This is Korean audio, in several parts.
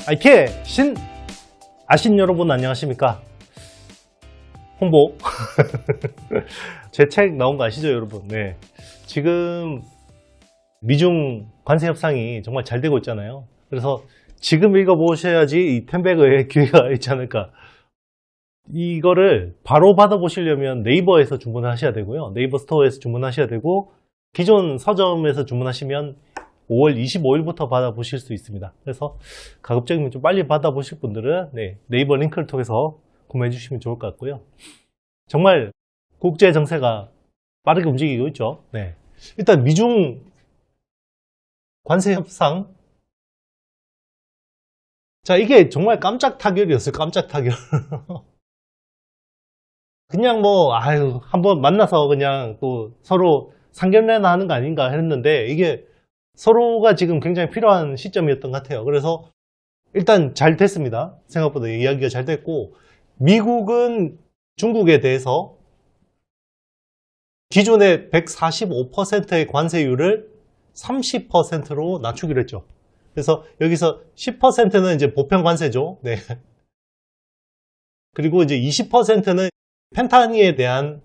아이키의 신 아신 여러분 안녕하십니까? 홍보 제 책 나온 거 아시죠 여러분? 네, 지금 미중 관세 협상이 정말 잘 되고 있잖아요. 그래서 지금 읽어보셔야지 이 텐베그의 기회가 있지 않을까. 이거를 바로 받아보시려면 네이버에서 주문을 하셔야 되고요, 네이버 스토어에서 주문하셔야 되고, 기존 서점에서 주문하시면 5월 25일부터 받아보실 수 있습니다. 그래서 가급적이면 좀 빨리 받아보실 분들은 네이버 링크를 통해서 구매해 주시면 좋을 것 같고요. 정말 국제 정세가 빠르게 움직이고 있죠. 네. 일단 미중 관세 협상, 자, 이게 정말 깜짝 타결이었어요. 깜짝 타결. 그냥 뭐 한번 만나서 그냥 또 서로 상견례나 하는 거 아닌가 했는데, 이게 서로가 지금 굉장히 필요한 시점이었던 것 같아요. 그래서 일단 잘 됐습니다. 생각보다 이야기가 잘 됐고, 미국은 중국에 대해서 기존의 145%의 관세율을 30%로 낮추기로 했죠. 그래서 여기서 10%는 이제 보편 관세죠. 네. 그리고 이제 20%는 펜타닐에 대한,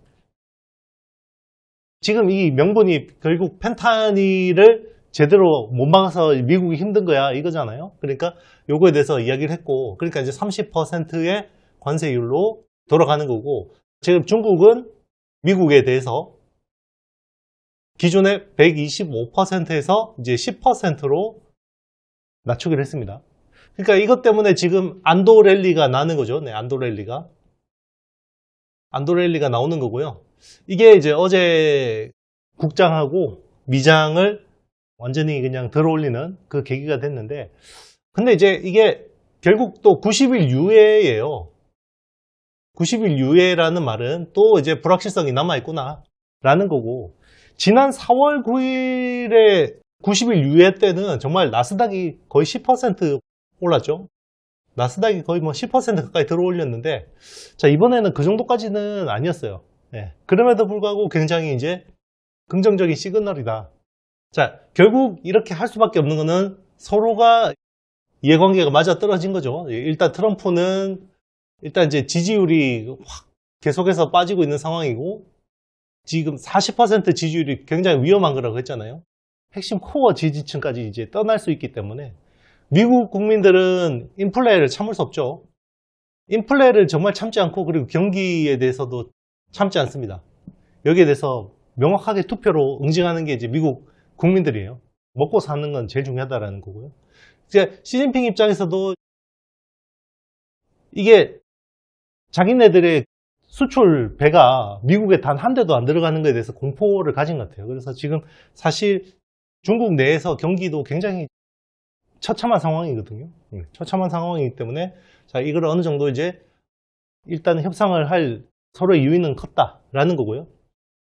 지금 이 명분이 결국 펜타닐을 제대로 못 막아서 미국이 힘든 거야 이거잖아요. 그러니까 요거에 대해서 이야기를 했고, 그러니까 이제 30%의 관세율로 돌아가는 거고, 지금 중국은 미국에 대해서 기존의 125%에서 이제 10%로 낮추기로 했습니다. 그러니까 이것 때문에 지금 안도 랠리가 나는 거죠. 네, 안도 랠리가 나오는 거고요. 이게 이제 어제 국장하고 미장을 완전히 그냥 들어올리는 그 계기가 됐는데, 근데 이제 이게 결국 또 90일 유예예요. 90일 유예라는 말은 또 이제 불확실성이 남아있구나 라는 거고, 지난 4월 9일에 90일 유예 때는 정말 나스닥이 거의 10% 올랐죠. 나스닥이 거의 뭐 10% 가까이 들어올렸는데, 자, 이번에는 그 정도까지는 아니었어요. 네. 그럼에도 불구하고 굉장히 이제 긍정적인 시그널이다. 자, 결국 이렇게 할 수밖에 없는 거는 서로가 이해관계가 맞아 떨어진 거죠. 일단 트럼프는 일단 이제 지지율이 확 계속해서 빠지고 있는 상황이고, 지금 40% 지지율이 굉장히 위험한 거라고 했잖아요. 핵심 코어 지지층까지 이제 떠날 수 있기 때문에 미국 국민들은 인플레를 참을 수 없죠. 인플레를 정말 참지 않고, 그리고 경기에 대해서도 참지 않습니다. 여기에 대해서 명확하게 투표로 응징하는 게 이제 미국 국민들이에요. 먹고 사는 건 제일 중요하다라는 거고요. 이제 시진핑 입장에서도 이게 자기네들의 수출 배가 미국에 단 한 대도 안 들어가는 것에 대해서 공포를 가진 것 같아요. 그래서 지금 사실 중국 내에서 경기도 굉장히 처참한 상황이거든요. 처참한 상황이기 때문에, 자, 이걸 어느 정도 이제 일단 협상을 할 서로의 유인은 컸다라는 거고요.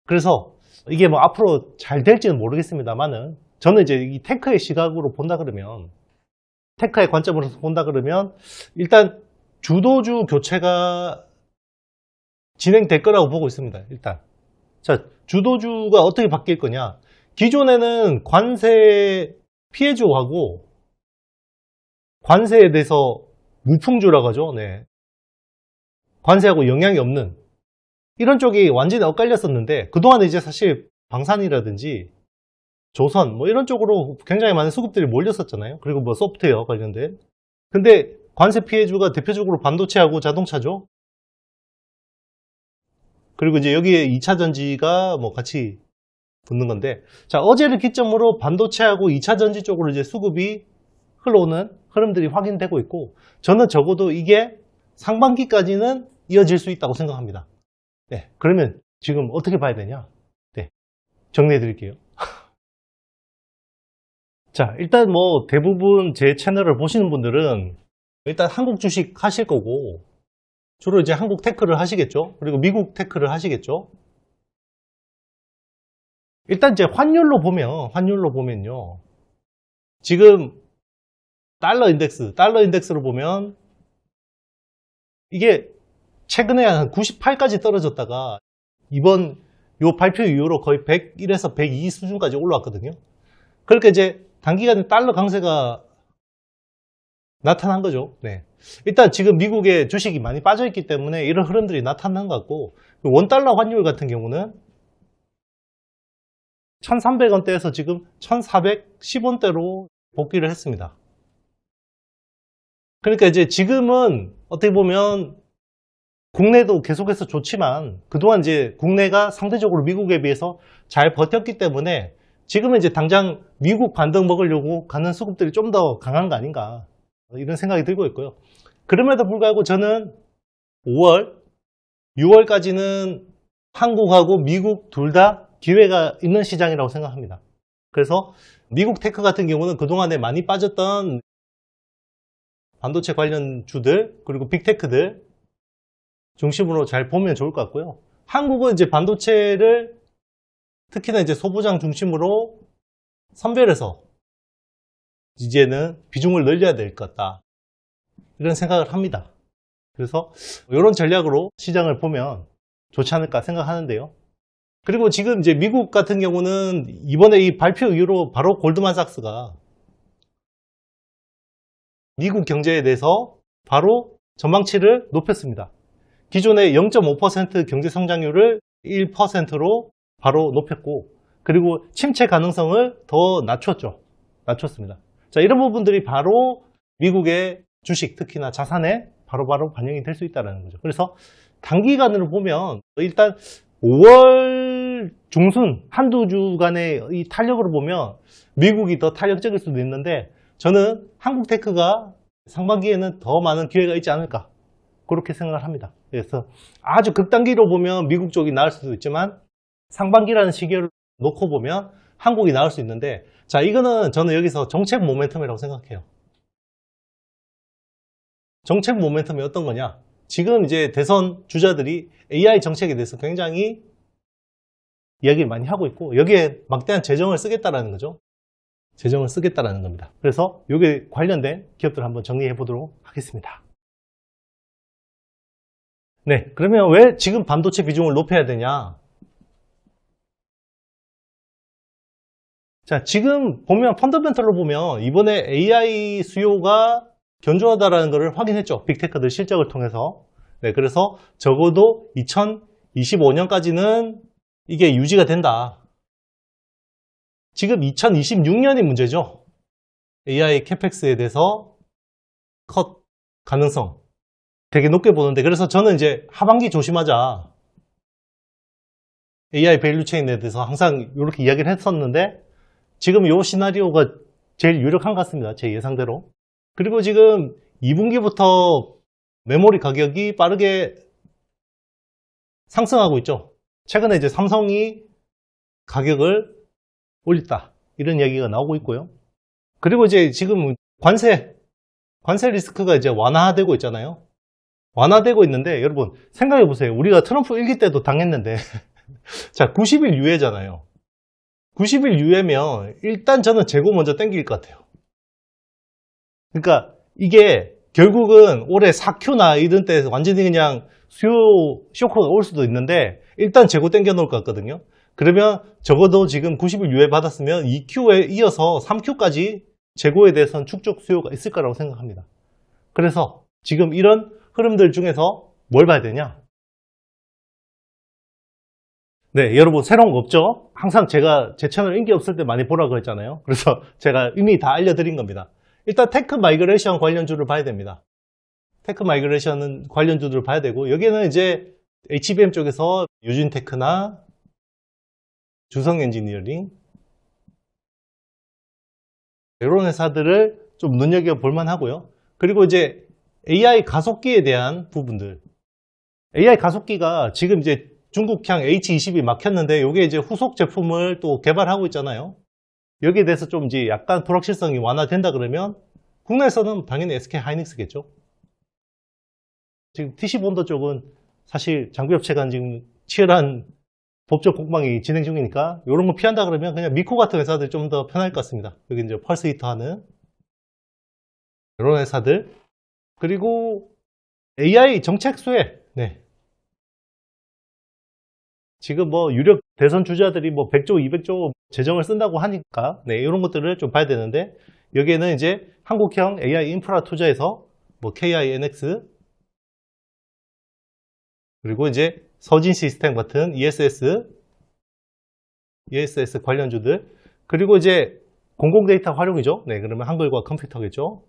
그래서 이게 뭐 앞으로 잘 될지는 모르겠습니다만은, 저는 이제 이 테크의 시각으로 본다 그러면, 테크의 관점으로서 본다 그러면, 일단 주도주 교체가 진행될 거라고 보고 있습니다. 일단, 자, 주도주가 어떻게 바뀔 거냐. 기존에는 관세 피해주하고 관세에 대해서 무풍주라고 하죠. 네. 관세하고 영향이 없는 이런 쪽이 완전히 엇갈렸었는데, 그동안 이제 사실 방산이라든지 조선 뭐 이런 쪽으로 굉장히 많은 수급들이 몰렸었잖아요. 그리고 뭐 소프트웨어 관련된. 근데 관세 피해주가 대표적으로 반도체하고 자동차죠. 그리고 이제 여기에 2차 전지가 뭐 같이 붙는 건데, 자, 어제를 기점으로 반도체하고 2차 전지 쪽으로 이제 수급이 흘러오는 흐름들이 확인되고 있고, 저는 적어도 이게 상반기까지는 이어질 수 있다고 생각합니다. 네, 그러면 지금 어떻게 봐야 되냐? 네, 정리해 드릴게요. 자, 일단 뭐 대부분 제 채널을 보시는 분들은 일단 한국 주식 하실 거고, 주로 이제 한국 테크를 하시겠죠. 그리고 미국 테크를 하시겠죠. 일단 이제 환율로 보면요, 지금 달러 인덱스로 보면 이게 최근에 한 98까지 떨어졌다가 이번 요 발표 이후로 거의 101에서 102 수준까지 올라왔거든요. 그러니까 이제 단기간에 달러 강세가 나타난 거죠. 네. 일단 지금 미국의 주식이 많이 빠져있기 때문에 이런 흐름들이 나타난 것 같고, 원달러 환율 같은 경우는 1300원대에서 지금 1410원대로 복귀를 했습니다. 그러니까 이제 지금은 어떻게 보면 국내도 계속해서 좋지만 그동안 이제 국내가 상대적으로 미국에 비해서 잘 버텼기 때문에 지금은 이제 당장 미국 반등 먹으려고 가는 수급들이 좀 더 강한 거 아닌가, 이런 생각이 들고 있고요. 그럼에도 불구하고 저는 5월, 6월까지는 한국하고 미국 둘 다 기회가 있는 시장이라고 생각합니다. 그래서 미국 테크 같은 경우는 그동안에 많이 빠졌던 반도체 관련 주들, 그리고 빅테크들 중심으로 잘 보면 좋을 것 같고요. 한국은 이제 반도체를 특히나 이제 소부장 중심으로 선별해서 이제는 비중을 늘려야 될 것 같다, 이런 생각을 합니다. 그래서 이런 전략으로 시장을 보면 좋지 않을까 생각하는데요. 그리고 지금 이제 미국 같은 경우는 이번에 이 발표 이후로 바로 골드만삭스가 미국 경제에 대해서 바로 전망치를 높였습니다. 기존의 0.5% 경제 성장률을 1%로 바로 높였고, 그리고 침체 가능성을 더 낮췄습니다. 자, 이런 부분들이 바로 미국의 주식, 특히나 자산에 바로바로 반영이 될 수 있다는 거죠. 그래서 단기간으로 보면 일단 5월 중순 한두 주간의 이 탄력으로 보면 미국이 더 탄력적일 수도 있는데, 저는 한국 테크가 상반기에는 더 많은 기회가 있지 않을까, 그렇게 생각을 합니다. 그래서 아주 극단기로 보면 미국 쪽이 나을 수도 있지만 상반기라는 시기를 놓고 보면 한국이 나을 수 있는데, 자, 이거는 저는 여기서 정책 모멘텀이라고 생각해요. 정책 모멘텀이 어떤 거냐? 지금 이제 대선 주자들이 AI 정책에 대해서 굉장히 이야기를 많이 하고 있고, 여기에 막대한 재정을 쓰겠다라는 거죠. 재정을 쓰겠다라는 겁니다. 그래서 여기에 관련된 기업들 한번 정리해 보도록 하겠습니다. 네, 그러면 왜 지금 반도체 비중을 높여야 되냐? 자, 지금 보면 펀더멘털로 보면 이번에 AI 수요가 견조하다라는 것을 확인했죠. 빅테크들 실적을 통해서. 네, 그래서 적어도 2025년까지는 이게 유지가 된다. 지금 2026년이 문제죠. AI 캐펙스에 대해서 컷 가능성 되게 높게 보는데, 그래서 저는 이제 하반기 조심하자, AI 밸류 체인에 대해서 항상 이렇게 이야기를 했었는데, 지금 이 시나리오가 제일 유력한 것 같습니다. 제 예상대로. 그리고 지금 2분기부터 메모리 가격이 빠르게 상승하고 있죠. 최근에 이제 삼성이 가격을 올렸다, 이런 이야기가 나오고 있고요. 그리고 이제 지금 관세 리스크가 이제 완화되고 있잖아요. 완화되고 있는데, 여러분 생각해 보세요. 우리가 트럼프 1기 때도 당했는데 자, 90일 유예잖아요. 90일 유예면 일단 저는 재고 먼저 땡길 것 같아요. 그러니까 이게 결국은 올해 4Q나 이런 때 완전히 그냥 수요 쇼크가 올 수도 있는데, 일단 재고 땡겨 놓을 것 같거든요. 그러면 적어도 지금 90일 유예 받았으면 2Q에 이어서 3Q까지 재고에 대해서는 축적 수요가 있을 거라고 생각합니다. 그래서 지금 이런 흐름들 중에서 뭘 봐야 되냐? 네, 여러분 새로운 거 없죠? 항상 제가 제 채널 인기 없을 때 많이 보라고 했잖아요. 그래서 제가 이미 다 알려드린 겁니다. 일단 테크 마이그레이션 관련주를 봐야 됩니다. 테크 마이그레이션 관련주들을 봐야 되고, 여기는 이제 HBM 쪽에서 유진테크나 주성 엔지니어링, 이런 회사들을 좀 눈여겨볼 만하고요. 그리고 이제 AI 가속기에 대한 부분들. AI 가속기가 지금 이제 중국향 H20이 막혔는데, 이게 이제 후속 제품을 또 개발하고 있잖아요. 여기에 대해서 좀 이제 약간 불확실성이 완화된다 그러면 국내에서는 당연히 SK 하이닉스겠죠. 지금 TC본더 쪽은 사실 장비업체 간 지금 치열한 법적 공방이 진행 중이니까 이런 거 피한다 그러면 그냥 미코 같은 회사들이 좀 더 편할 것 같습니다. 여기 이제 펄스 히터 하는 이런 회사들. 그리고 AI 정책 수혜. 네. 지금 뭐 유력 대선 주자들이 뭐 100조, 200조 재정을 쓴다고 하니까, 네, 이런 것들을 좀 봐야 되는데, 여기에는 이제 한국형 AI 인프라 투자에서 뭐 KINX 그리고 이제 서진 시스템 같은 ESS 관련주들 그리고 이제 공공 데이터 활용이죠. 네, 그러면 한글과 컴퓨터겠죠.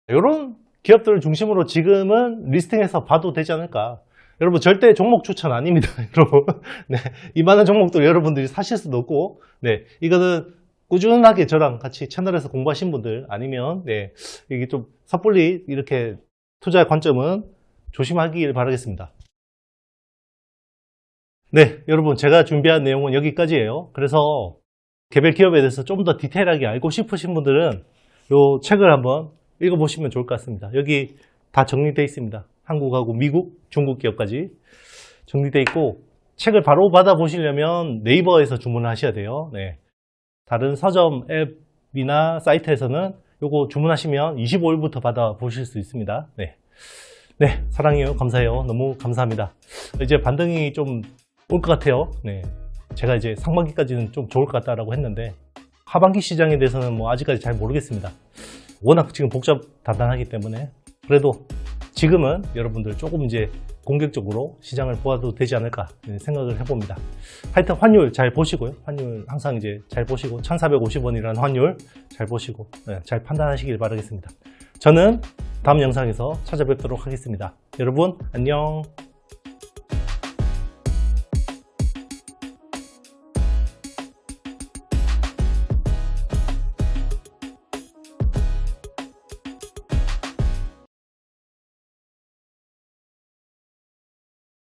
이런 기업들을 중심으로 지금은 리스팅해서 봐도 되지 않을까. 여러분 절대 종목 추천 아닙니다. 여러분 네, 이 많은 종목들 여러분들이 사실 수도 없고 네, 이거는 꾸준하게 저랑 같이 채널에서 공부하신 분들 아니면 네, 이게 좀 섣불리 이렇게 투자의 관점은 조심하길 바라겠습니다. 네, 여러분 제가 준비한 내용은 여기까지예요. 그래서 개별 기업에 대해서 좀 더 디테일하게 알고 싶으신 분들은 이 책을 한번 읽어보시면 좋을 것 같습니다. 여기 다 정리되어 있습니다. 한국하고 미국, 중국 기업까지 정리되어 있고 책을 바로 받아보시려면 네이버에서 주문을 하셔야 돼요. 네. 다른 서점 앱이나 사이트에서는 요거 주문하시면 25일부터 받아보실 수 있습니다. 네. 네, 사랑해요. 감사해요. 너무 감사합니다. 이제 반등이 좀 올 것 같아요. 네. 제가 이제 상반기까지는 좀 좋을 것 같다라고 했는데 하반기 시장에 대해서는 뭐 아직까지 잘 모르겠습니다. 워낙 지금 복잡다단하기 때문에 그래도 지금은 여러분들 조금 이제 공격적으로 시장을 보아도 되지 않을까 생각을 해봅니다. 하여튼 환율 잘 보시고요. 환율 항상 이제 잘 보시고 1450원이라는 환율 잘 보시고 네, 잘 판단하시길 바라겠습니다. 저는 다음 영상에서 찾아뵙도록 하겠습니다. 여러분 안녕.